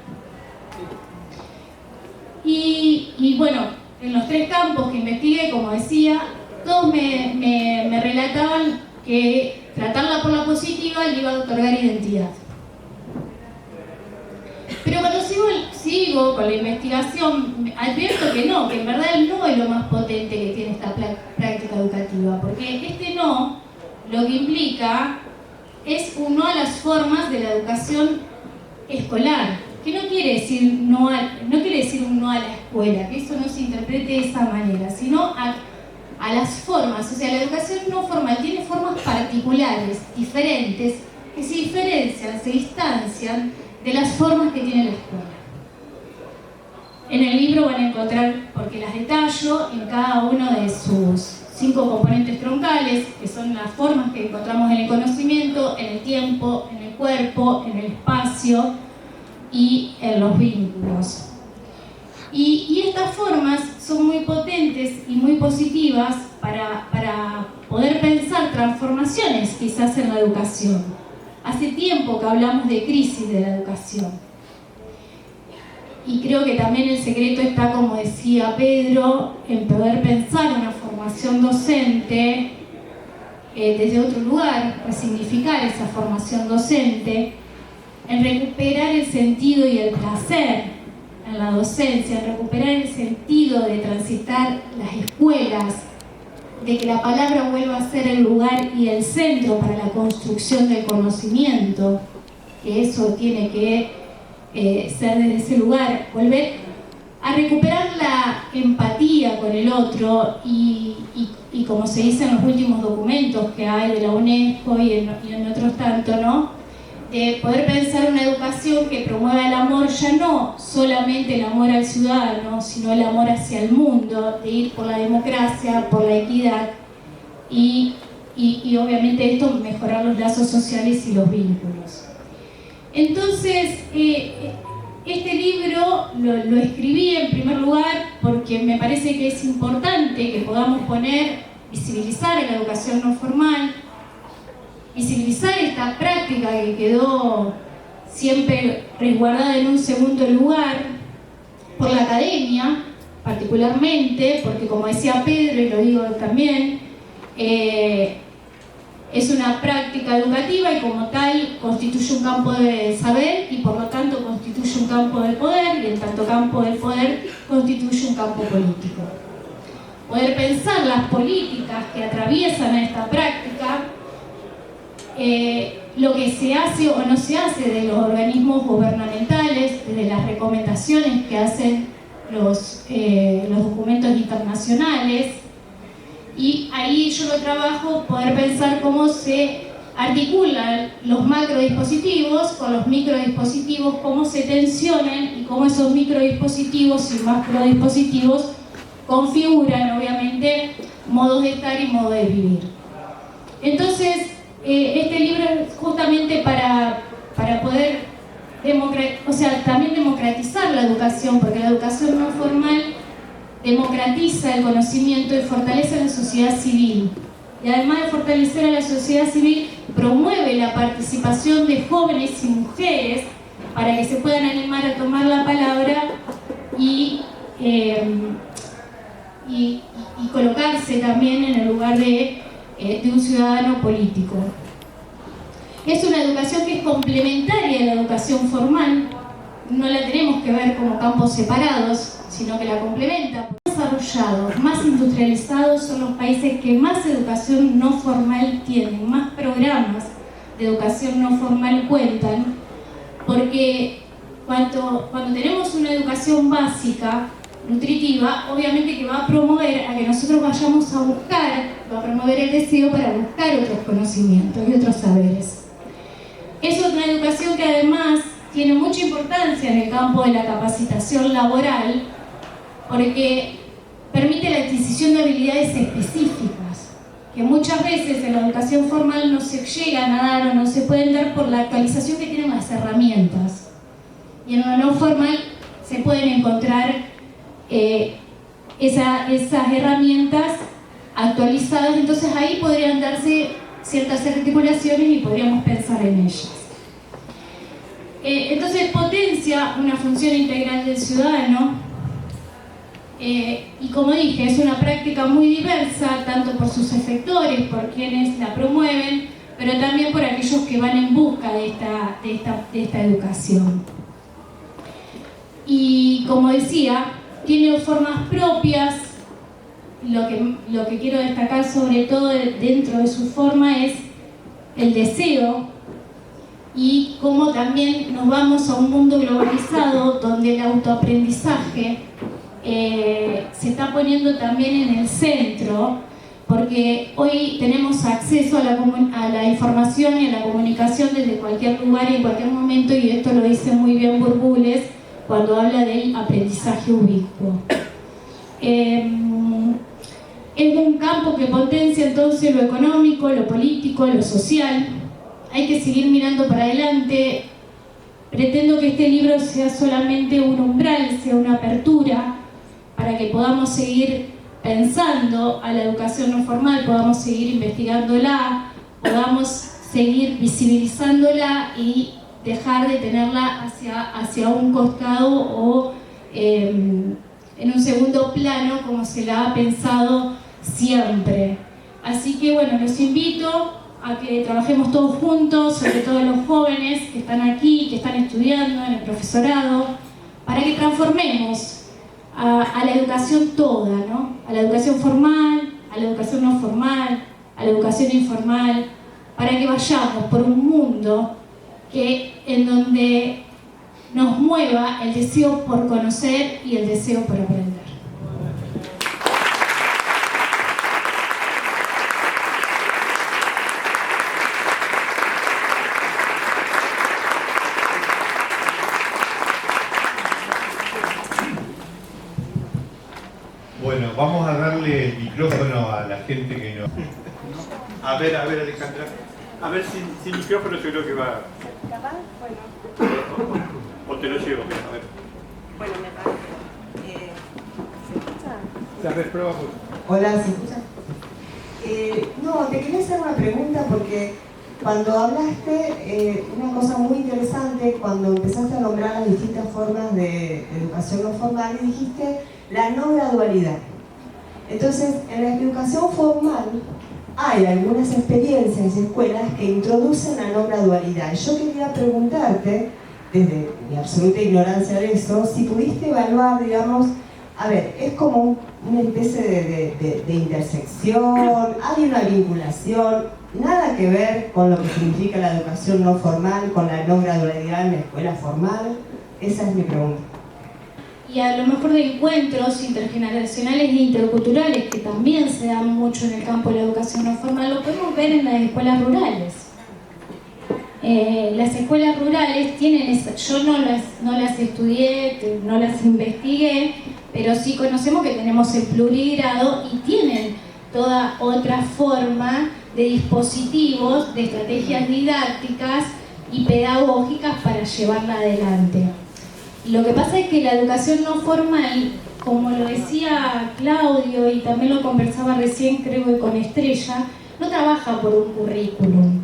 Y bueno, en los 3 campos que investigué, como decía, todos me relataban que tratarla por la positiva le iba a otorgar identidad. Pero cuando sigo con la investigación, advierto que no, que en verdad el no es lo más potente que tiene esta práctica educativa, porque este no lo que implica es un no a las formas de la educación escolar, que no quiere decir un no a la escuela, que eso no se interprete de esa manera, sino a las formas. O sea, la educación no formal tiene formas particulares, diferentes, que se diferencian, se distancian de las formas que tiene la escuela. En el libro van a encontrar, porque las detallo, en cada uno de sus 5 componentes troncales, que son las formas que encontramos en el conocimiento, en el tiempo, en el cuerpo, en el espacio y en los vínculos. Y estas formas son muy potentes y muy positivas para poder pensar transformaciones quizás en la educación. Hace tiempo que hablamos de crisis de la educación. Y creo que también el secreto está, como decía Pedro, en poder pensar una formación docente desde otro lugar, resignificar esa formación docente, en recuperar el sentido y el placer en la docencia, en recuperar el sentido de transitar las escuelas, de que la palabra vuelva a ser el lugar y el centro para la construcción del conocimiento, que eso tiene que ser desde ese lugar, volver a recuperar la empatía con el otro y como se dice en los últimos documentos que hay de la UNESCO y en otros tanto, ¿no? De poder pensar una educación que promueva el amor, ya no solamente el amor al ciudadano, sino el amor hacia el mundo, de ir por la democracia, por la equidad y obviamente esto mejorar los lazos sociales y los vínculos. Entonces, este libro lo escribí en primer lugar porque me parece que es importante que podamos visibilizar en la educación no formal, visibilizar esta práctica que quedó siempre resguardada en un segundo lugar por la academia, particularmente, porque como decía Pedro, y lo digo también, es una práctica educativa y como tal constituye un campo de saber y por lo tanto constituye un campo del poder y en tanto campo del poder constituye un campo político. Poder pensar las políticas que atraviesan a esta práctica lo que se hace o no se hace de los organismos gubernamentales, de las recomendaciones que hacen los documentos internacionales, y ahí yo lo trabajo, poder pensar cómo se articulan los macrodispositivos con los microdispositivos, cómo se tensionan y cómo esos microdispositivos y macrodispositivos configuran obviamente modos de estar y modos de vivir. Entonces, este libro es justamente para poder también democratizar la educación, porque la educación no formal democratiza el conocimiento y fortalece a la sociedad civil. Y además de fortalecer a la sociedad civil, promueve la participación de jóvenes y mujeres para que se puedan animar a tomar la palabra y colocarse también en el lugar de un ciudadano político. Es una educación que es complementaria a la educación formal, no la tenemos que ver como campos separados, sino que la complementa. Más desarrollados, más industrializados son los países que más educación no formal tienen, más programas de educación no formal cuentan, porque cuando tenemos una educación básica, nutritiva, obviamente que va a promover a que nosotros vayamos a buscar, va a promover el deseo para buscar otros conocimientos y otros saberes. Es una educación que además tiene mucha importancia en el campo de la capacitación laboral, porque permite la adquisición de habilidades específicas, que muchas veces en la educación formal no se llegan a dar o no se pueden dar por la actualización que tienen las herramientas. Y en la no formal se pueden encontrar esas herramientas actualizadas, entonces ahí podrían darse ciertas articulaciones y podríamos pensar en ellas. Entonces potencia una función integral del ciudadano y como dije, es una práctica muy diversa, tanto por sus efectores, por quienes la promueven, pero también por aquellos que van en busca de esta educación. Y como decía, tiene formas propias. Lo que quiero destacar sobre todo dentro de su forma es el deseo y cómo también nos vamos a un mundo globalizado donde el autoaprendizaje se está poniendo también en el centro, porque hoy tenemos acceso a la información y a la comunicación desde cualquier lugar y en cualquier momento, y esto lo dice muy bien Burbules cuando habla del aprendizaje ubicuo. Es un campo que potencia entonces lo económico, lo político, lo social. Hay que seguir mirando para adelante. Pretendo que este libro sea solamente un umbral, sea una apertura, para que podamos seguir pensando a la educación no formal, podamos seguir investigándola, podamos seguir visibilizándola y dejar de tenerla hacia un costado o en un segundo plano como se la ha pensado siempre. Así que bueno, los invito a que trabajemos todos juntos, sobre todo los jóvenes que están aquí, que están estudiando en el profesorado, para que transformemos a la educación toda, ¿no? A la educación formal, a la educación no formal, a la educación informal, para que vayamos por un mundo en donde nos mueva el deseo por conocer y el deseo por aprender. Bueno, vamos a darle el micrófono a la gente que no... A ver, Alejandra. A ver, sin micrófono yo creo que va... ¿Capaz? Bueno. O te lo llevo, a ver. Bueno, me parece. ¿Se escucha? A ver, prueba. Hola, ¿se escucha? No, te quería hacer una pregunta porque cuando hablaste, una cosa muy interesante, cuando empezaste a nombrar las distintas formas de educación no formal, y dijiste la no gradualidad. Entonces, en la educación formal hay algunas experiencias y escuelas que introducen la no gradualidad. Yo quería preguntarte, desde mi absoluta ignorancia de eso, si pudiste evaluar, digamos, a ver, es como una especie de intersección, hay una vinculación, nada que ver con lo que significa la educación no formal, con la no gradualidad en la escuela formal. Esa es mi pregunta. Y a lo mejor de encuentros intergeneracionales e interculturales que también se dan mucho en el campo de la educación no formal, lo podemos ver en las escuelas rurales. Las escuelas rurales tienen yo no las estudié, no las investigué, pero sí conocemos que tenemos el plurigrado y tienen toda otra forma de dispositivos, de estrategias didácticas y pedagógicas para llevarla adelante. Lo que pasa es que la educación no formal, como lo decía Claudio y también lo conversaba recién creo que con Estrella, no trabaja por un currículum.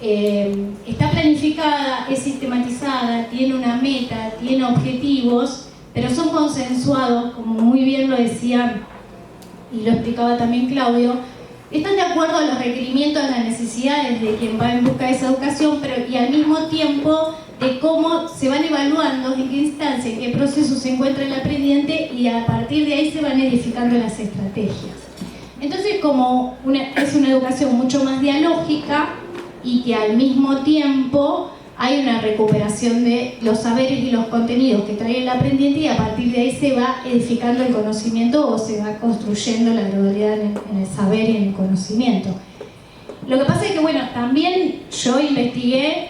Está planificada, es sistematizada, tiene una meta, tiene objetivos, pero son consensuados, como muy bien lo decía y lo explicaba también Claudio, están de acuerdo a los requerimientos, a las necesidades de quien va en busca de esa educación, pero y al mismo tiempo de cómo se van evaluando, en qué instancia, en qué proceso se encuentra el aprendiente y a partir de ahí se van edificando las estrategias. Entonces, como es una educación mucho más dialógica y que al mismo tiempo hay una recuperación de los saberes y los contenidos que trae el aprendiente y a partir de ahí se va edificando el conocimiento o se va construyendo la gradualidad en el saber y en el conocimiento. Lo que pasa es que, bueno, también yo investigué,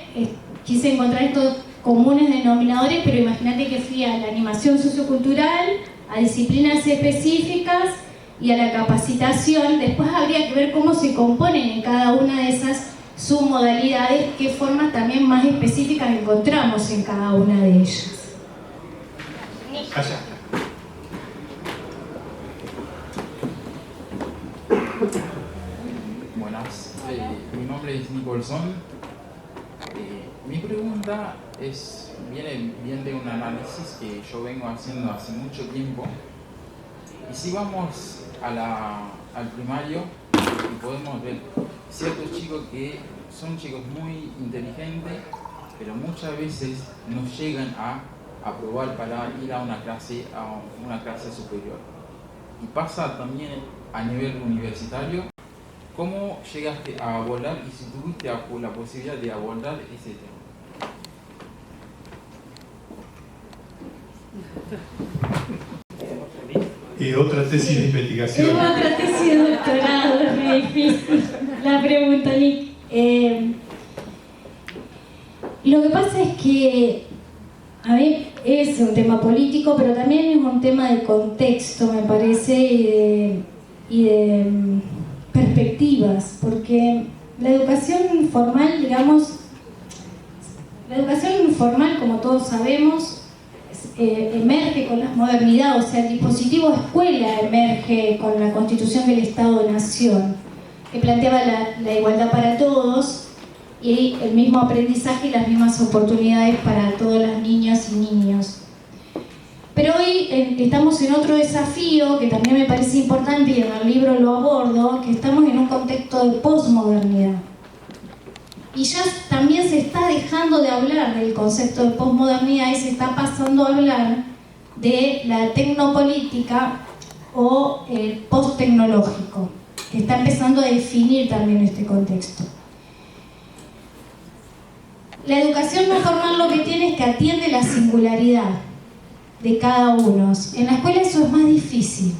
quise encontrar estos comunes denominadores, pero imagínate que fui a la animación sociocultural, a disciplinas específicas y a la capacitación. Después habría que ver cómo se componen en cada una de esas submodalidades, qué formas también más específicas encontramos en cada una de ellas. Allá. Buenas, mi nombre es Nicholson. Mi pregunta viene bien de un análisis que yo vengo haciendo hace mucho tiempo. Y si vamos al primario y podemos ver ciertos chicos que son chicos muy inteligentes, pero muchas veces no llegan a aprobar para ir a una clase superior. Y pasa también a nivel universitario. ¿Cómo llegaste a abordar y si tuviste la posibilidad de abordar ese tema? Y otra tesis de investigación. Es otra tesis de doctorado, es muy difícil la pregunta, Nick. Lo que pasa es que, a ver, es un tema político, pero también es un tema de contexto, me parece, y de perspectivas, porque la educación formal, como todos sabemos, emerge con la modernidad, o sea, el dispositivo escuela emerge con la Constitución del Estado-Nación, que planteaba la igualdad para todos y el mismo aprendizaje y las mismas oportunidades para todas las niñas y niños. Pero hoy estamos en otro desafío que también me parece importante y en el libro lo abordo, que estamos en un contexto de posmodernidad. Y ya también se está dejando de hablar del concepto de posmodernidad y se está pasando a hablar de la tecnopolítica o el posttecnológico, que está empezando a definir también este contexto. La educación no formal lo que tiene es que atiende la singularidad de cada uno. En la escuela eso es más difícil.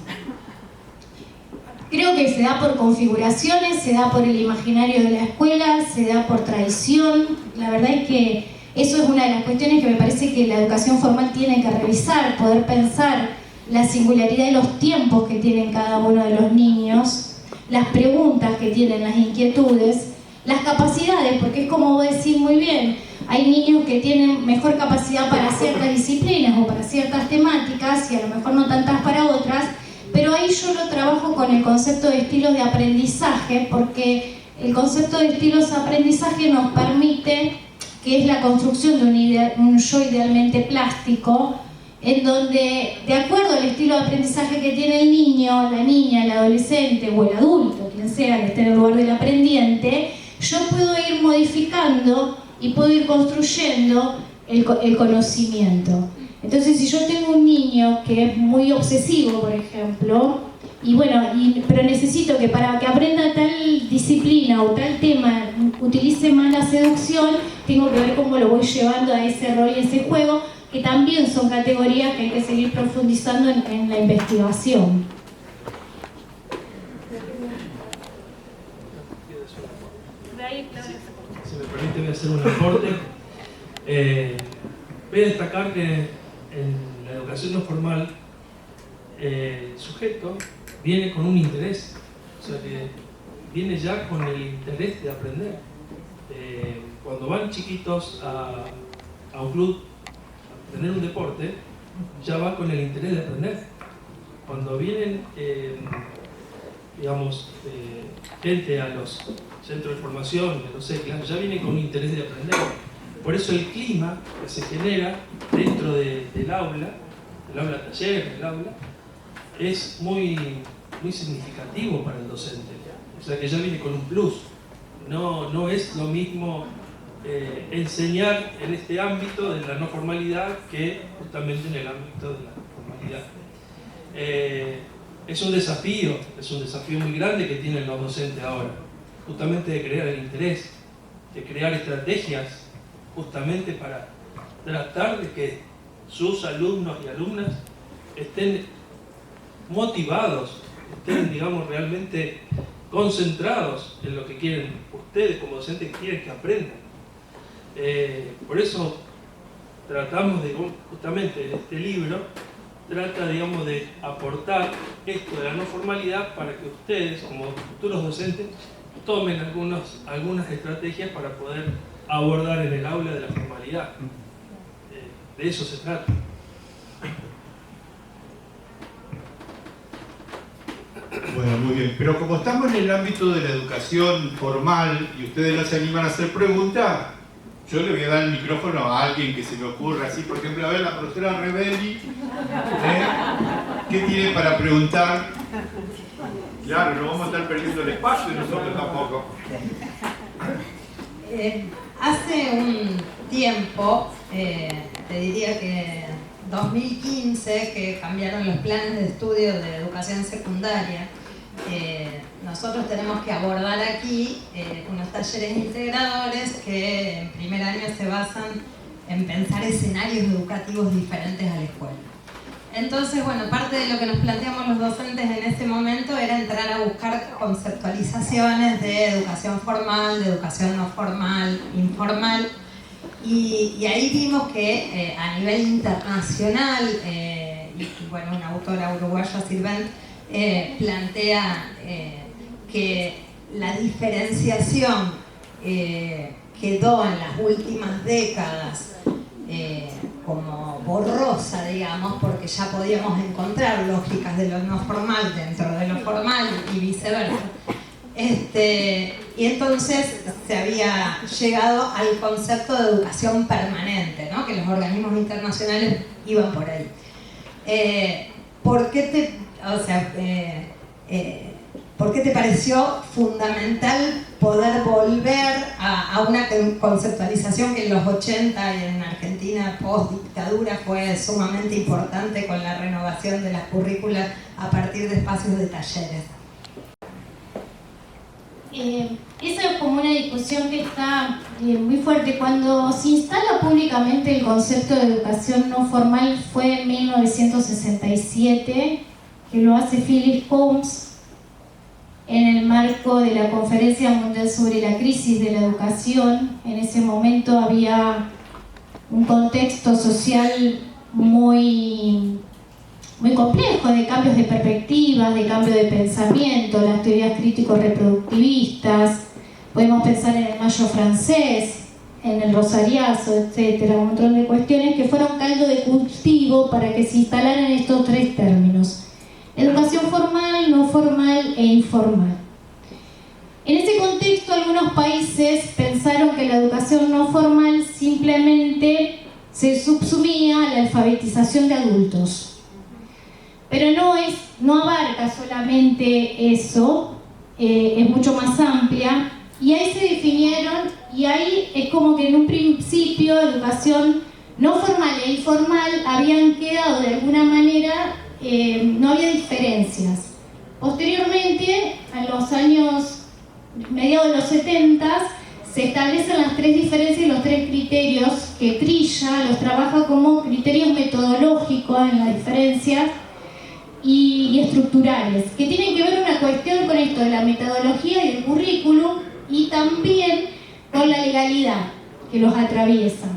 Creo que se da por configuraciones, se da por el imaginario de la escuela, se da por tradición. La verdad es que eso es una de las cuestiones que me parece que la educación formal tiene que revisar, poder pensar la singularidad de los tiempos que tienen cada uno de los niños, las preguntas que tienen, las inquietudes, las capacidades, porque es como vos decís muy bien, hay niños que tienen mejor capacidad para ciertas disciplinas o para ciertas temáticas y a lo mejor no tantas para otras, pero ahí yo lo trabajo con el concepto de estilos de aprendizaje, porque el concepto de estilos de aprendizaje nos permite, que es la construcción de un yo idealmente plástico, en donde, de acuerdo al estilo de aprendizaje que tiene el niño, la niña, el adolescente o el adulto, quien sea que esté en el lugar del aprendiente, yo puedo ir modificando y puedo ir construyendo el conocimiento. Entonces, si yo tengo un niño que es muy obsesivo, por ejemplo, y bueno, pero necesito que para que aprenda tal disciplina o tal tema utilice más la seducción, tengo que ver cómo lo voy llevando a ese rol y ese juego, que también son categorías que hay que seguir profundizando en la investigación. Si me permite, voy a hacer un aporte. Voy a destacar que en la educación no formal el sujeto viene con un interés, o sea que viene ya con el interés de aprender. Cuando van chiquitos a un club a aprender un deporte, ya va con el interés de aprender. Cuando vienen, digamos, gente a los centros de formación, no sé, ya vienen con un interés de aprender. Por eso el clima que se genera dentro del aula taller, del aula, es muy significativo para el docente. O sea que ya viene con un plus. No es lo mismo enseñar en este ámbito de la no formalidad que justamente en el ámbito de la formalidad. Es un desafío muy grande que tienen los docentes ahora, justamente de crear el interés, de crear estrategias justamente para tratar de que sus alumnos y alumnas estén motivados, estén, digamos, realmente concentrados en lo que quieren ustedes como docentes, quieren que aprendan. Por eso tratamos de, justamente este libro trata, digamos, de aportar esto de la no formalidad para que ustedes como futuros docentes tomen algunas estrategias para poder abordar en el aula de la formalidad. De eso se trata. Bueno, muy bien. Pero como estamos en el ámbito de la educación formal y ustedes no se animan a hacer preguntas, yo le voy a dar el micrófono a alguien que se me ocurra así. Por ejemplo, a ver, la profesora Rebelli, ¿qué tiene para preguntar? Claro, no vamos a estar perdiendo el espacio y nosotros tampoco. Hace un tiempo, te diría que 2015, que cambiaron los planes de estudio de educación secundaria, nosotros tenemos que abordar aquí unos talleres integradores que en primer año se basan en pensar escenarios educativos diferentes a la escuela. Entonces, bueno, parte de lo que nos planteamos los docentes en ese momento era entrar a buscar conceptualizaciones de educación formal, de educación no formal, informal, y ahí vimos que a nivel internacional, y bueno, una autora uruguaya, Sirvent, plantea que la diferenciación quedó en las últimas décadas como borrosa, digamos, porque ya podíamos encontrar lógicas de lo no formal dentro de lo formal y viceversa. Y entonces se había llegado al concepto de educación permanente, ¿no? Que los organismos internacionales iban por ahí. ¿Por qué te pareció fundamental poder volver a una conceptualización que en los 80 y en Argentina post-dictadura fue sumamente importante con la renovación de las currículas a partir de espacios de talleres? Esa es como una discusión que está muy fuerte. Cuando se instala públicamente el concepto de educación no formal fue en 1967, que lo hace Philip Holmes en el marco de la Conferencia Mundial sobre la Crisis de la Educación. En ese momento había un contexto social muy complejo, de cambios de perspectivas, de cambio de pensamiento, las teorías crítico-reproductivistas, podemos pensar en el Mayo francés, en el Rosariazo, etcétera, un montón de cuestiones que fueron caldo de cultivo para que se instalaran estos tres términos: educación formal, no formal e informal. En ese contexto, algunos países pensaron que la educación no formal simplemente se subsumía a la alfabetización de adultos. Pero no abarca solamente eso, es mucho más amplia, y ahí se definieron, y ahí es como que en un principio educación no formal e informal habían quedado de alguna manera, no había diferencias. Posteriormente, en los años mediados de los 70, se establecen las tres diferencias y los tres criterios que Trilla los trabaja como criterios metodológicos en las diferencias y estructurales, que tienen que ver una cuestión con esto de la metodología y el currículum, y también con la legalidad que los atraviesa.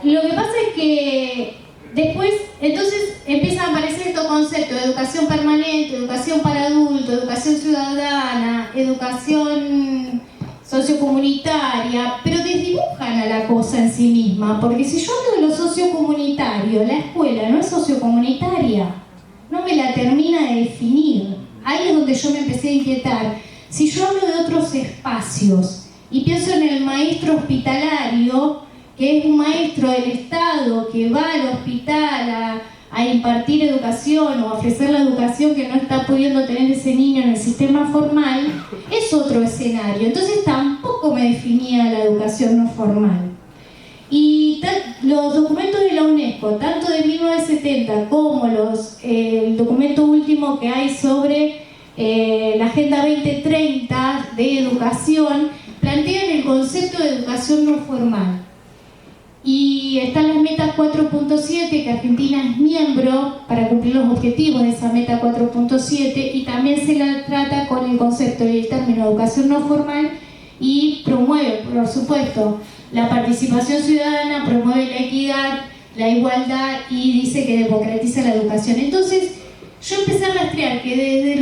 Lo que pasa es que después, entonces, empiezan a aparecer estos conceptos de educación permanente, educación para adultos, educación ciudadana, educación sociocomunitaria, pero desdibujan a la cosa en sí misma, porque si yo hablo de lo sociocomunitario, la escuela no es sociocomunitaria, no me la termina de definir. Ahí es donde yo me empecé a inquietar. Si yo hablo de otros espacios y pienso en el maestro hospitalario, que es un maestro del Estado que va al hospital a impartir educación o a ofrecer la educación que no está pudiendo tener ese niño en el sistema formal, es otro escenario. Entonces tampoco me definía la educación no formal. Y los documentos de la UNESCO, tanto de 1970 como el documento último que hay sobre la Agenda 2030 de educación, plantean el concepto de educación no formal. Y están las metas 4.7, que Argentina es miembro para cumplir los objetivos de esa meta 4.7, y también se la trata con el concepto y el término educación no formal, y promueve, por supuesto, la participación ciudadana, promueve la equidad, la igualdad, y dice que democratiza la educación. Entonces, yo empecé a rastrear que desde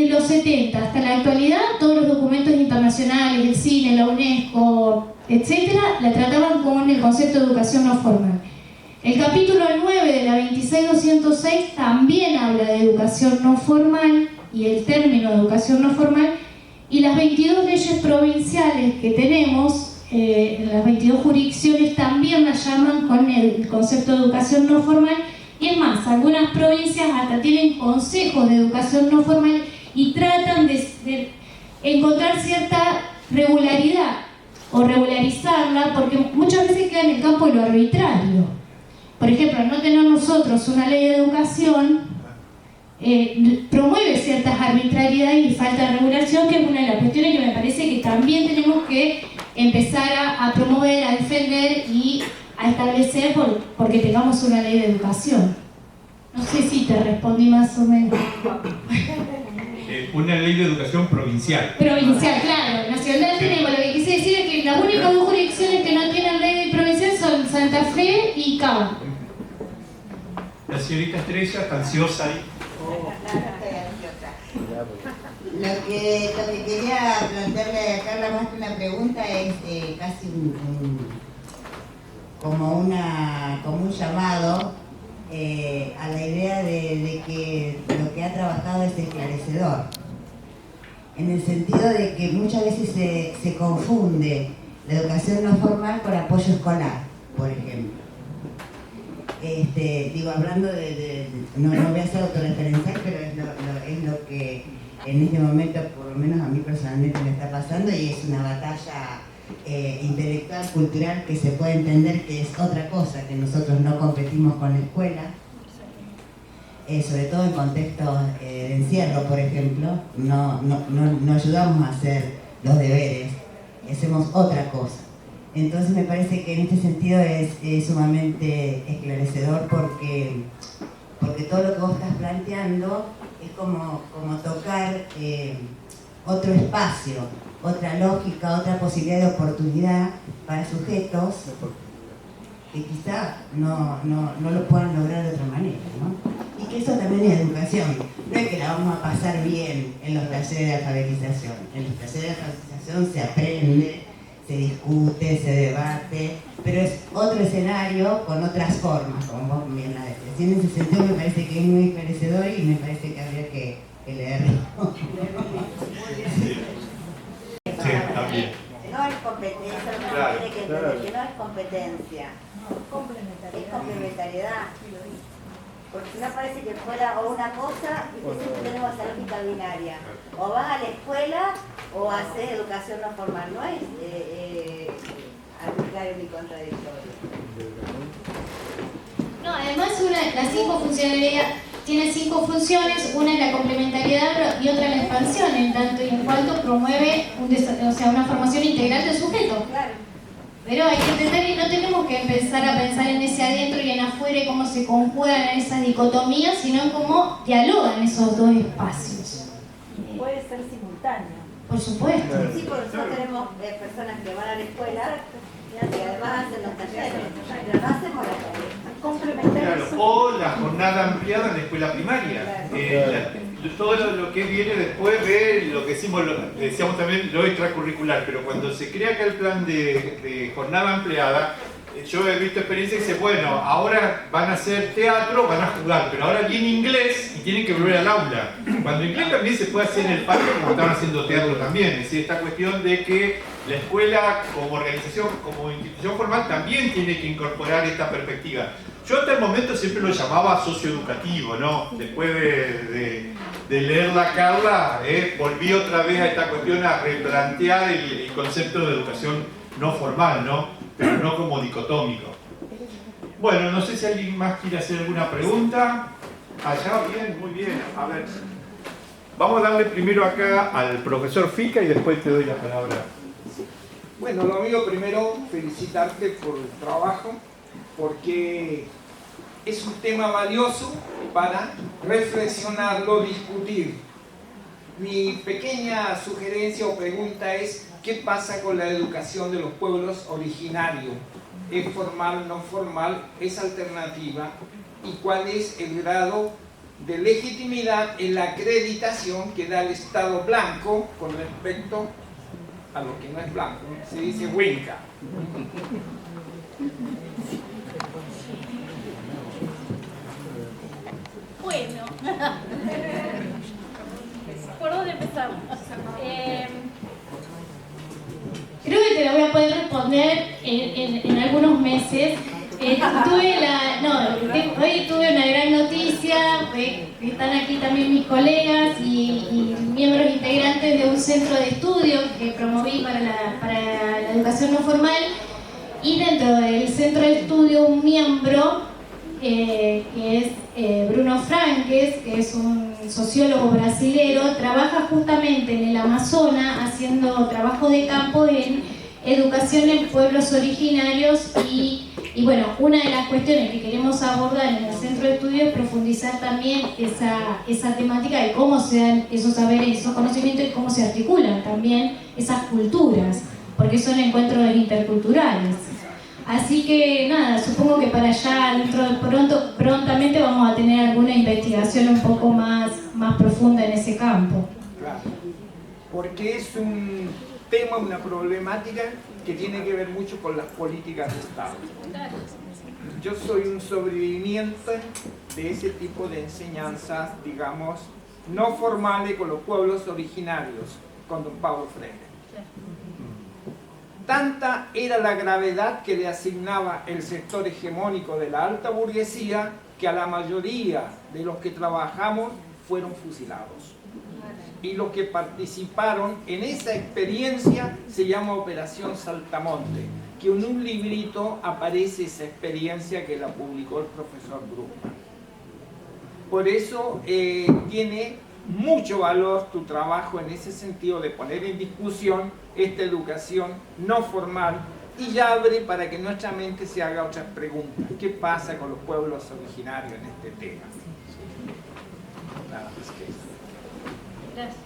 los 70 hasta la actualidad, todos los documentos internacionales, el CINE, la UNESCO, etcétera, la trataban con el concepto de educación no formal. El capítulo 9 de la 26206 también habla de educación no formal y el término educación no formal, y las 22 leyes provinciales que tenemos, en las 22 jurisdicciones, también las llaman con el concepto de educación no formal. Y es más, algunas provincias hasta tienen consejos de educación no formal y tratan de encontrar cierta regularidad o regularizarla, porque muchas veces queda en el campo de lo arbitrario. Por ejemplo, no tener nosotros una ley de educación promueve ciertas arbitrariedades y falta de regulación, que es una de las cuestiones que me parece que también tenemos que empezar a promover, a defender y a establecer porque tengamos una ley de educación. No sé si te respondí más o menos. Una ley de educación provincial. Provincial, claro. Nacional tenemos. Lo que quise decir es que las únicas dos jurisdicciones que no tienen ley provincial son Santa Fe y Cava. La señorita Estrella está ansiosa ahí. Lo que quería plantearle a Carla más que una pregunta es casi como un llamado a la idea de que lo que ha trabajado es esclarecedor, en el sentido de que muchas veces se confunde la educación no formal con apoyo escolar, por ejemplo. Digo, hablando no voy a ser autorreferencial, pero es lo que en este momento, por lo menos a mí personalmente, me está pasando, y es una batalla intelectual, cultural, que se puede entender que es otra cosa, que nosotros no competimos con la escuela, sobre todo en contextos de encierro, por ejemplo, no ayudamos a hacer los deberes, hacemos otra cosa. Entonces me parece que en este sentido es sumamente esclarecedor, porque todo lo que vos estás planteando es como tocar otro espacio, otra lógica, otra posibilidad de oportunidad para sujetos que quizá no lo puedan lograr de otra manera, ¿no? Y que eso también es educación. No es que la vamos a pasar bien en los talleres de alfabetización. En los talleres de alfabetización se aprende, se discute, se debate, pero es otro escenario con otras formas, como vos bien la decís. En ese sentido me parece que es muy esclarecedor y me parece que habría que leerlo. Sí, también. No es competencia, eso es lo que Claro, tiene que entender, que no es competencia, es complementariedad. Porque si no parece que fuera o una cosa, y que siempre tenemos esa lógica binaria. O vas a la escuela o haces educación no formal, no es arbitrario ni contradictorio. No, además las 5 funcionalidades tiene 5 funciones, una es la complementariedad y otra la expansión, en tanto y en cuanto promueve una formación integral del sujeto. Claro. Pero hay que entender y no tenemos que empezar a pensar en ese adentro y en afuera y cómo se conjugan esas dicotomías, sino en cómo dialogan esos dos espacios. Puede ser simultáneo. Por supuesto. Sí, porque nosotros tenemos personas que van a la escuela y además hacen los talleres, pero no hacemos las tareas. Claro, o la jornada ampliada en la escuela primaria. Todo lo que viene después de lo que decíamos también lo extracurricular, pero cuando se crea acá el plan de jornada ampliada, yo he visto experiencias que dicen, bueno, ahora van a hacer teatro, van a jugar, pero ahora viene inglés y tienen que volver al aula. Cuando inglés también se puede hacer en el parque como estaban haciendo teatro también. Es decir, esta cuestión de que la escuela como organización, como institución formal también tiene que incorporar esta perspectiva. Yo hasta el momento siempre lo llamaba socioeducativo, ¿no? Después de leer la Carla, volví otra vez a esta cuestión a replantear el concepto de educación no formal, ¿no? Pero no como dicotómico. Bueno, no sé si alguien más quiere hacer alguna pregunta. Allá, bien, muy bien. A ver, vamos a darle primero acá al profesor Fica y después te doy la palabra. Bueno, lo mío primero, felicitarte por el trabajo, porque es un tema valioso para reflexionarlo, discutir. Mi pequeña sugerencia o pregunta es, ¿qué pasa con la educación de los pueblos originarios? ¿Es formal, no formal? ¿Es alternativa? ¿Y cuál es el grado de legitimidad en la acreditación que da el Estado blanco con respecto a lo que no es blanco? Se dice huenca. Bueno, ¿por dónde empezamos? Creo que te lo voy a poder responder en algunos meses. Hoy tuve una gran noticia, están aquí también mis colegas y miembros integrantes de un centro de estudio que promoví para la educación no formal, y dentro del centro de estudio un miembro que es Bruno Franques, que es un sociólogo brasilero, trabaja justamente en el Amazonas haciendo trabajo de campo en educación en pueblos originarios y bueno, una de las cuestiones que queremos abordar en el centro de estudio es profundizar también esa temática de cómo se dan esos saberes, esos conocimientos y cómo se articulan también esas culturas, porque son encuentros interculturales. Así que nada, supongo que para allá prontamente vamos a tener alguna investigación un poco más profunda en ese campo. Claro, porque es un tema, una problemática que tiene que ver mucho con las políticas de Estado. Yo soy un sobreviviente de ese tipo de enseñanzas, digamos, no formales con los pueblos originarios, con don Pablo Freire. Tanta era la gravedad que le asignaba el sector hegemónico de la alta burguesía que a la mayoría de los que trabajamos fueron fusilados. Y los que participaron en esa experiencia se llama Operación Saltamonte, que en un librito aparece esa experiencia que la publicó el profesor Bruckmann. Por eso tiene mucho valor tu trabajo en ese sentido de poner en discusión esta educación no formal y ya abre para que nuestra mente se haga otras preguntas. ¿Qué pasa con los pueblos originarios en este tema? Nada más que eso. Gracias.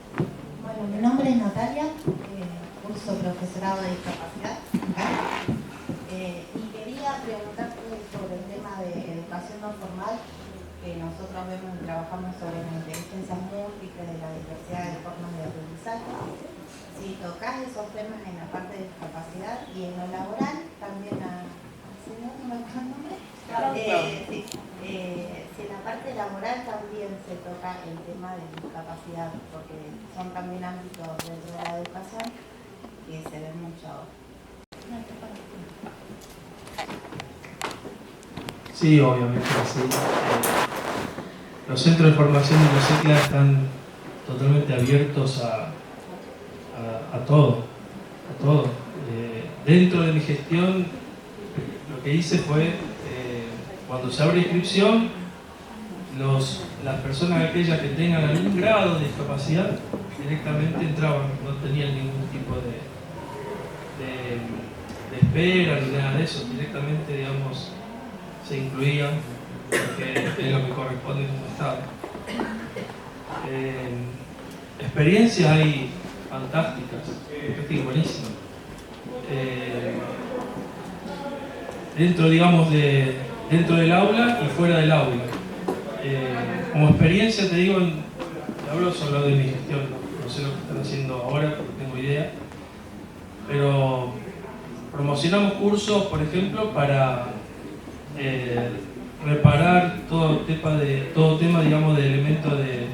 Bueno, mi nombre es Natalia, curso profesorado de discapacidad y quería preguntarte sobre el tema de educación no formal, que nosotros vemos y trabajamos sobre la inteligencia múltiple, de la diversidad de formas de aprendizaje. Si tocas esos temas en la parte de discapacidad y en lo laboral, también si en la parte laboral también se toca el tema de discapacidad, porque son también ámbitos dentro de la educación que se ven mucho ahora. Sí, obviamente, sí. Los centros de formación de los CECLA están totalmente abiertos a todo, dentro de mi gestión, lo que hice fue, cuando se abre inscripción, las personas aquellas que tengan algún grado de discapacidad directamente entraban, no tenían ningún tipo de espera ni nada de eso, directamente, digamos, se incluían, porque es lo que corresponde en un Estado. Experiencias hay fantásticas, buenísimas. Dentro, digamos, dentro del aula y fuera del aula. Como experiencia, te digo, hablo solo de mi gestión, no sé lo que están haciendo ahora, porque no tengo idea, pero promocionamos cursos, por ejemplo, para reparar todo tema, digamos, de elementos de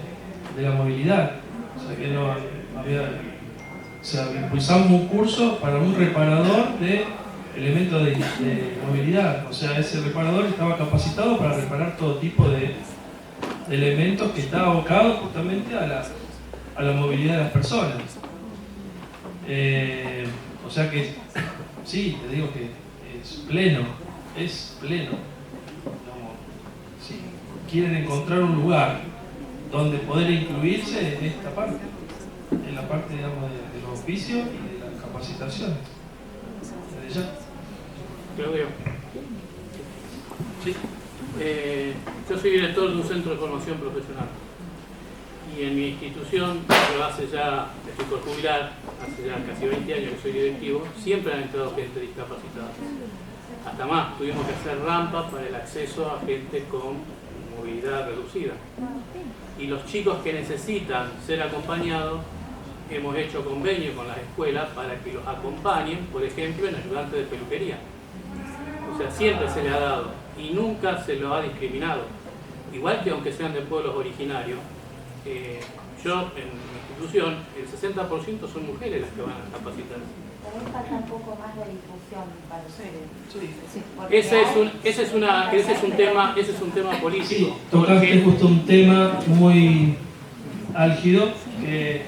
la movilidad. O sea, que no había, o sea, impulsamos un curso para un reparador de elementos de movilidad. O sea, ese reparador estaba capacitado para reparar todo tipo de elementos que está abocado justamente a la movilidad de las personas. O sea que sí, te digo que es pleno. Si quieren encontrar un lugar donde poder incluirse en esta parte, en la parte, digamos, de los oficios y de las capacitaciones. Desde ya. Claudio. Sí. Yo soy director de un centro de formación profesional y en mi institución, yo estoy por jubilar, hace ya casi 20 años que soy directivo, siempre han entrado gente discapacitada. Hasta más, tuvimos que hacer rampas para el acceso a gente con movilidad reducida. Y los chicos que necesitan ser acompañados, hemos hecho convenio con las escuelas para que los acompañen, por ejemplo, en ayudantes de peluquería. O sea, siempre se le ha dado y nunca se lo ha discriminado. Igual que aunque sean de pueblos originarios, yo en mi institución, el 60% son mujeres las que van a capacitarse. También falta un poco más de difusión para ustedes. Ese es un tema político. Sí, tocaste justo un tema muy álgido, que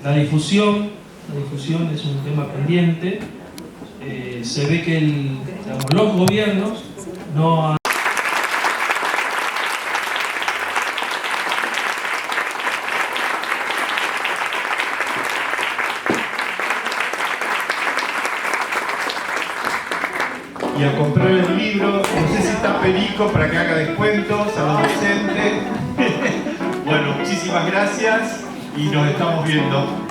la difusión es un tema pendiente. Se ve que digamos, los gobiernos no han... Y a comprar el libro, no sé si está Perico para que haga descuentos a los docentes. Bueno, muchísimas gracias y nos estamos viendo.